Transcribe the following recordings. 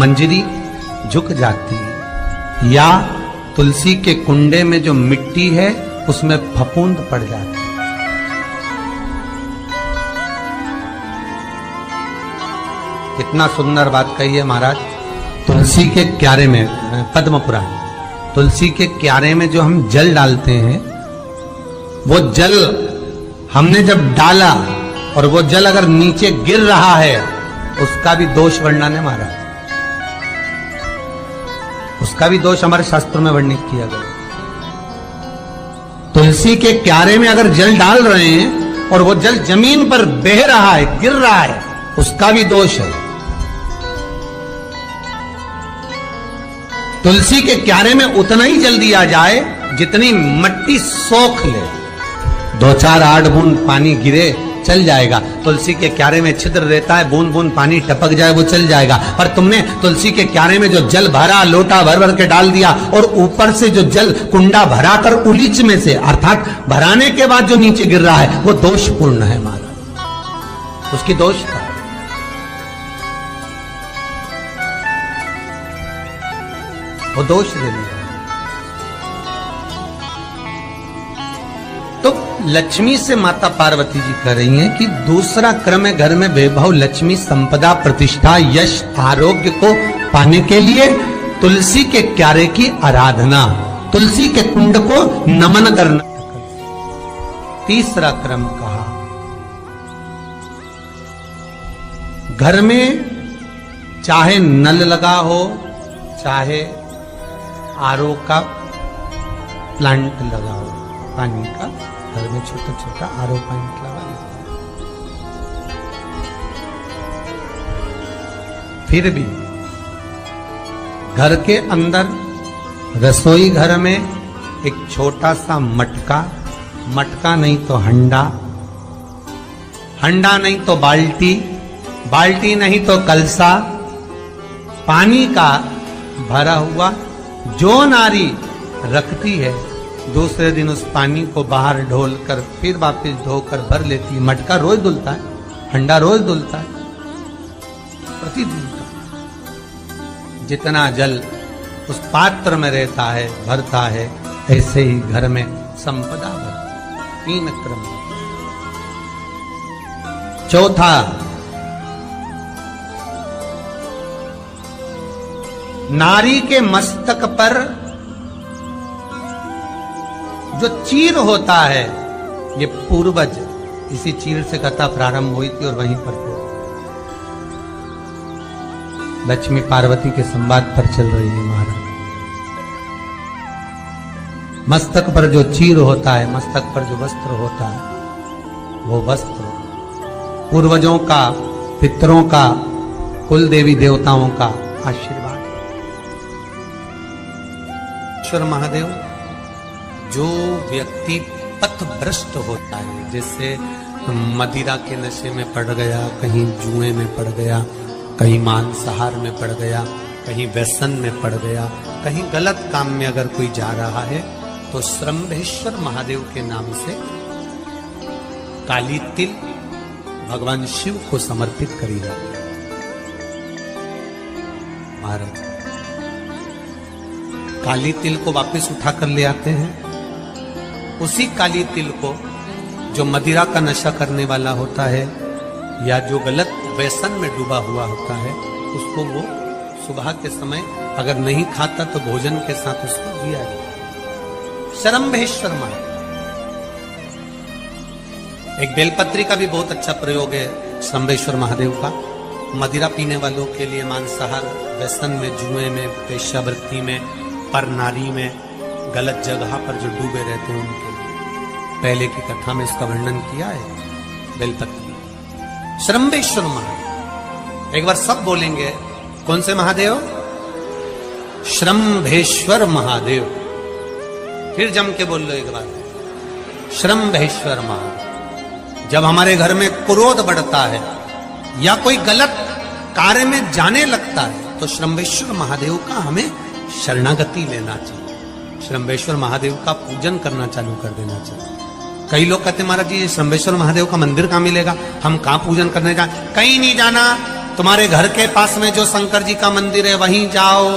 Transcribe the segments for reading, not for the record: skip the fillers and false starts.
मंजरी झुक जाती है, या तुलसी के कुंडे में जो मिट्टी है उसमें फफूंद पड़ जाती है। कितना सुंदर बात कही है महाराज। तुलसी के क्यारे में, पद्म पुराण, तुलसी के क्यारे में जो हम जल डालते हैं, वो जल हमने जब डाला और वो जल अगर नीचे गिर रहा है, उसका भी दोष वर्णन है महाराज, उसका भी दोष हमारे शास्त्र में वर्णित किया गया। तुलसी के क्यारे में अगर जल डाल रहे हैं और वो जल जमीन पर बह रहा है, गिर रहा है, उसका भी दोष है। तुलसी के क्यारे में उतना ही जल दिया जाए जितनी मट्टी सोख ले, 2-4 8 बूंद पानी गिरे चल जाएगा। तुलसी के क्यारे में छिद्र रहता है, बूंद बूंद पानी टपक जाए वो चल जाएगा। पर तुमने तुलसी के क्यारे में जो जल भरा, लोटा भर भर के डाल दिया, और ऊपर से जो जल कुंडा भरा कर उलीच में से, अर्थात भराने के बाद जो नीचे गिर रहा है, वो दोषपूर्ण है महाराज, उसकी दोष था। वो दोष दे दिया। तो लक्ष्मी से माता पार्वती जी कह रही हैं कि दूसरा क्रम है घर में वैभव, लक्ष्मी, संपदा, प्रतिष्ठा, यश, आरोग्य को पाने के लिए तुलसी के क्यारे की आराधना, तुलसी के कुंड को नमन करना। तीसरा क्रम कहा, घर में चाहे नल लगा हो, चाहे आरओ का प्लांट लगा हो, पानी का, घर में छोटा छोटा आरओ प्लांट लगा लेते हैं, फिर भी घर के अंदर रसोई घर में एक छोटा सा मटका, मटका नहीं तो हंडा, हंडा नहीं तो बाल्टी, बाल्टी नहीं तो कलसा, पानी का भरा हुआ, जो नारी रखती है दूसरे दिन उस पानी को बाहर ढोल कर फिर वापस धोकर भर लेती है। मटका रोज धुलता है, हंडा रोज धुलता है, प्रतिदिन का। जितना जल उस पात्र में रहता है, भरता है, ऐसे ही घर में संपदा भरती। 3 क्रम। चौथा, नारी के मस्तक पर जो चीर होता है, ये पूर्वज, इसी चीर से कथा प्रारंभ हुई थी और वहीं पर तो लक्ष्मी पार्वती के संवाद पर चल रही है महाराज। मस्तक पर जो चीर होता है, मस्तक पर जो वस्त्र होता है, वो वस्त्र पूर्वजों का, पितरों का, कुल देवी देवताओं का आशीर्वाद। ईश्वर महादेव, जो व्यक्ति पथभ्रष्ट होता है, जैसे मदिरा के नशे में पड़ गया, कहीं जुए में पड़ गया, कहीं मांसाहार में पड़ गया, कहीं व्यसन में पड़ गया, कहीं गलत काम में अगर कोई जा रहा है, तो श्रम्भेश्वर महादेव के नाम से काली तिल भगवान शिव को समर्पित करी जाती है महाराज। काली तिल को वापस उठा कर ले आते हैं, उसी काली तिल को जो मदिरा का नशा करने वाला होता है या जो गलत व्यसन में डूबा हुआ होता है, उसको वो सुबह के समय अगर नहीं खाता तो भोजन के साथ उसको दिया जाए। श्रम्भेश्वर महादेव। एक बेलपत्री का भी बहुत अच्छा प्रयोग है श्रम्भेश्वर महादेव का, मदिरा पीने वालों के लिए, मांसाहार, व्यसन में, जुए में, वेश्यावृत्ति में, पर नारी में, गलत जगह पर जो डूबे रहते हैं उनके लिए। पहले की कथा में इसका वर्णन किया है बेलपत्री। श्रम्भेश्वर महादेव, एक बार सब बोलेंगे, कौन से महादेव? श्रम्भेश्वर महादेव। फिर जम के बोल लो एक बार, श्रम्भेश्वर महादेव। जब हमारे घर में क्रोध बढ़ता है या कोई गलत कार्य में जाने लगता है, तो श्रम्भेश्वर महादेव का हमें शरणागति लेना चाहिए, श्रम्भेश्वर महादेव का पूजन करना चालू कर देना चाहिए। कई लोग कहते महाराज जी श्रम्भेश्वर महादेव का मंदिर कहाँ मिलेगा, हम कहाँ पूजन करने जाए? कहीं नहीं जाना, तुम्हारे घर के पास में जो शंकर जी का मंदिर है वहीं जाओ,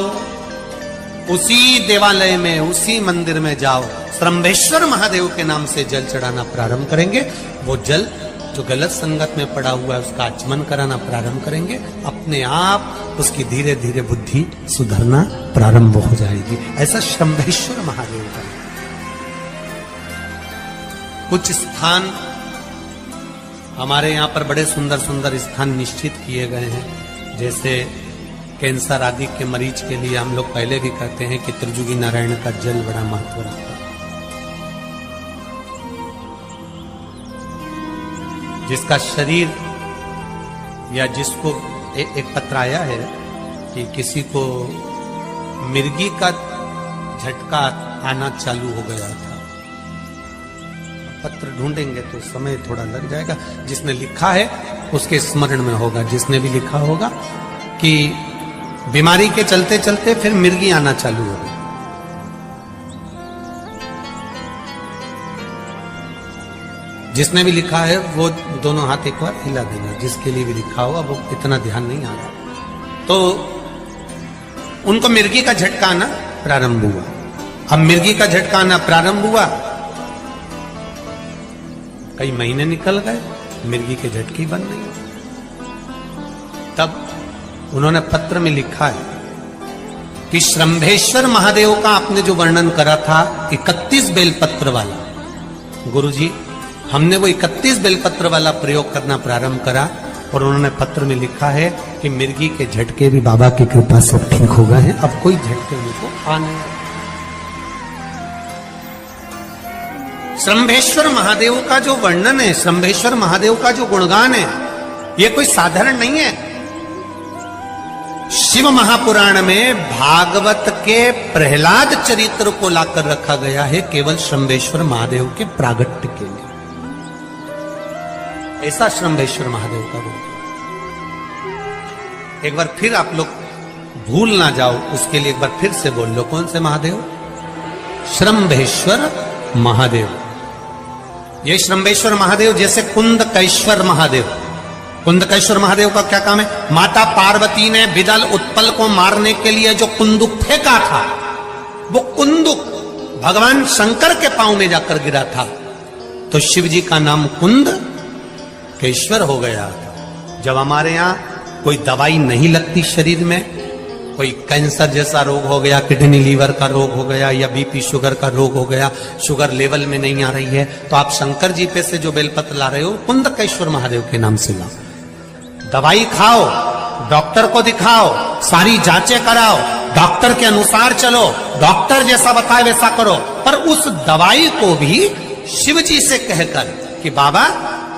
उसी देवालय में, उसी मंदिर में जाओ, श्रम्भेश्वर महादेव के नाम से जल चढ़ाना प्रारंभ करेंगे। वो जल जो गलत संगत में पड़ा हुआ है उसका आचमन कराना प्रारंभ करेंगे, अपने आप उसकी धीरे धीरे बुद्धि सुधरना प्रारंभ हो जाएगी। ऐसा श्रम्भेश्वर महादेव का। कुछ स्थान हमारे यहाँ पर बड़े सुंदर सुंदर स्थान निश्चित किए गए हैं, जैसे कैंसर आदि के मरीज के लिए हम लोग पहले भी कहते हैं कि त्रिजुगी नारायण का जल बड़ा महत्व रखता है। जिसका शरीर या जिसको एक पत्र आया है कि किसी को मिर्गी का झटका आना चालू हो गया था। पत्र ढूंढेंगे तो समय थोड़ा लग जाएगा। जिसने लिखा है उसके स्मरण में होगा, जिसने भी लिखा होगा कि बीमारी के चलते चलते फिर मिर्गी आना चालू हो गई। जिसने भी लिखा है वो दोनों हाथ एक बार हिला देना, जिसके लिए भी लिखा होगा वो इतना ध्यान नहीं आ रहा। तो उनको मिर्गी का झटका आना प्रारंभ हुआ। अब मिर्गी का झटका आना प्रारंभ हुआ, कई महीने निकल गए, मिर्गी के झटके बंद नहीं। तब उन्होंने पत्र में लिखा है कि श्रम्भेश्वर महादेव का आपने जो वर्णन करा था 31 बेलपत्र वाला, गुरुजी हमने वो 31 बेलपत्र वाला प्रयोग करना प्रारंभ करा, और उन्होंने पत्र में लिखा है कि मिर्गी के झटके भी बाबा की कृपा से ठीक हो गए हैं, अब कोई झटके उनको आ नहीं। श्रम्भेश्वर महादेव का जो वर्णन है, श्रम्भेश्वर महादेव का जो गुणगान है, ये कोई साधारण नहीं है। शिव महापुराण में भागवत के प्रहलाद चरित्र को लाकर रखा गया है केवल श्रम्भेश्वर महादेव के प्रागट्य के लिए। ऐसा श्रम्भेश्वर महादेव का गुण। एक बार फिर आप लोग भूल ना जाओ, उसके लिए एक बार फिर से बोल लो, कौन से महादेव? श्रम्भेश्वर महादेव। ये श्रम्भेश्वर महादेव जैसे कुंदकेश्वर महादेव। कुंदकेश्वर महादेव का क्या काम है? माता पार्वती ने बिदल उत्पल को मारने के लिए जो कुंदुक फेंका था, वो कुंदुक भगवान शंकर के पांव में जाकर गिरा था, तो शिव जी का नाम कुंदकेश्वर हो गया। जब हमारे यहाँ कोई दवाई नहीं लगती शरीर में, कोई कैंसर जैसा रोग हो गया, किडनी लीवर का रोग हो गया, या बीपी शुगर का रोग हो गया, शुगर लेवल में नहीं आ रही है, तो आप शंकर जी पे से जो बेलपत्र ला रहे हो कुंदकेश्वर महादेव के नाम से लाओ। दवाई खाओ, डॉक्टर को दिखाओ, सारी जांचें कराओ, डॉक्टर के अनुसार चलो, डॉक्टर जैसा बताए वैसा करो, पर उस दवाई को भी शिव जी से कहकर कि बाबा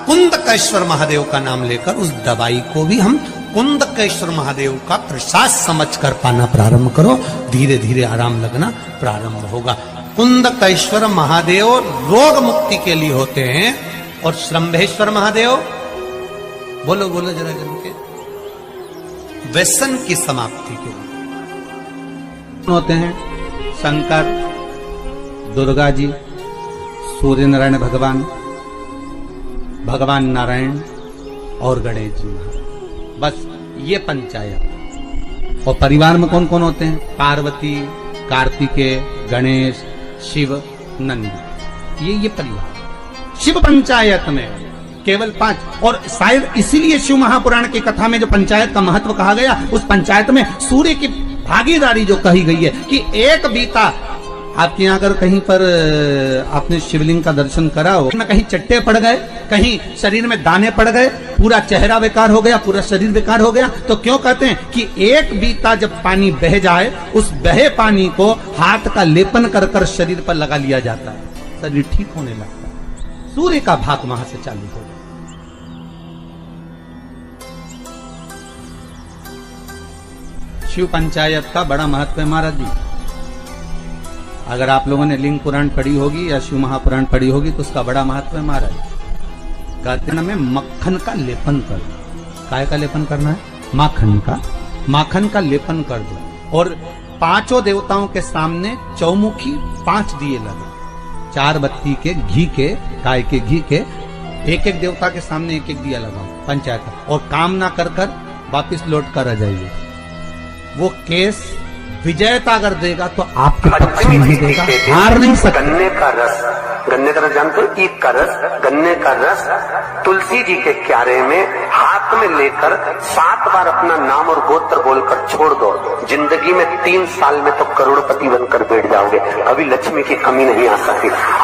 कुंदकेश्वर महादेव का नाम लेकर उस दवाई को भी हम कुंदकेश्वर महादेव का प्रसाद समझकर पाना प्रारंभ करो, धीरे धीरे आराम लगना प्रारंभ होगा। कुंदकेश्वर महादेव रोग मुक्ति के लिए होते हैं, और श्रम्भेश्वर महादेव बोलो बोलो जरा जन के व्यसन की समाप्ति के लिए होते हैं। शंकर, दुर्गा जी, सूर्य नारायण भगवान, भगवान नारायण और गणेश जी, बस ये पंचायत। और परिवार में कौन कौन होते हैं? पार्वती, कार्तिकेय, गणेश, शिव, नंदी, ये परिवार। शिव पंचायत में केवल 5, और शायद इसीलिए शिव महापुराण की कथा में जो पंचायत का महत्व कहा गया, उस पंचायत में सूर्य की भागीदारी जो कही गई है कि एक बीता आपके यहाँ अगर कहीं पर आपने शिवलिंग का दर्शन करा हो, कहीं चट्टे पड़ गए, कहीं शरीर में दाने पड़ गए, पूरा चेहरा बेकार हो गया, पूरा शरीर बेकार हो गया, तो क्यों कहते हैं कि एक बीता जब पानी बह जाए, उस बहे पानी को हाथ का लेपन कर कर शरीर पर लगा लिया जाता है, शरीर ठीक होने लगता है। सूर्य का भाग वहां से चालू हो गया। शिव पंचायत का बड़ा महत्व है महाराज जी। अगर आप लोगों ने लिंग पुराण पढ़ी होगी या शिव महापुराण पढ़ी होगी तो उसका बड़ा महत्व है महाराज। कहते हैं में मक्खन का लेपन कर दो। काय का लेपन करना है? माखन का लेपन कर दो, और 5 देवताओं के सामने चौमुखी 5 दिए लगे, 4 बत्ती के घी के, गाय के घी के, एक एक देवता के सामने एक एक दिया लगाओ पंचायत, और कामना कर कर वापिस लौट कर आ जाइए। वो केस विजयता अगर देगा तो आपके पक्ष में ही देगा, हार नहीं सकता। गन्ने का रस जानते हो, ईख का रस, गन्ने का रस तुलसी जी के क्यारे में हाथ में लेकर 7 बार अपना नाम और गोत्र बोलकर छोड़ दो, जिंदगी में 3 साल में तो करोड़पति बनकर बैठ जाओगे। अभी लक्ष्मी की कमी नहीं आ सकती।